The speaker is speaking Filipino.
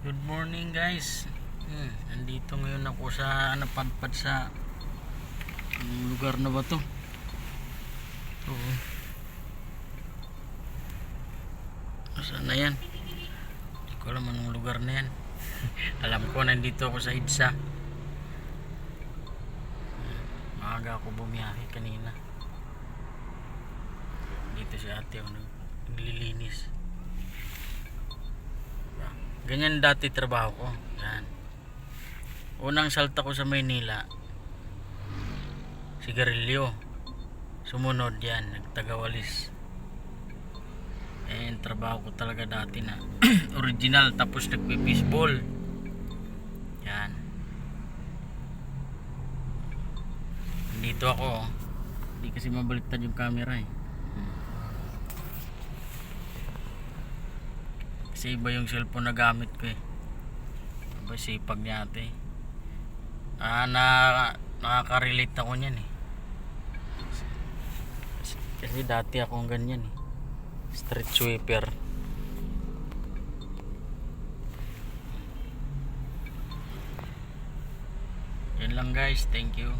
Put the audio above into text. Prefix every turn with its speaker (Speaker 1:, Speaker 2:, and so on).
Speaker 1: Good morning guys. Nandito ngayon ako sa napadpad sa lugar na ba to? Oo. Saan na yan? Hindi ko alam anong lugar na yan. Alam ko nandito ako sa EDSA. Maaga ako bumiyahe kanina. Dito si ate naglilinis. Ganyan dati trabaho ko. Yan. Unang salta ko sa Maynila, sigarilyo. Sumunod yan, nagtagawalis. Trabaho ko talaga dati na original, tapos nagpe-fishball. Yan. Dito ako. Hindi kasi mabaliktad yung camera eh. Kasi iba yung cellphone na gamit ko eh. Iba sipag niya ate. Nakaka-relate ako niyan eh. Kasi dati akong ganyan eh. Street sweeper. Yan lang guys, thank you.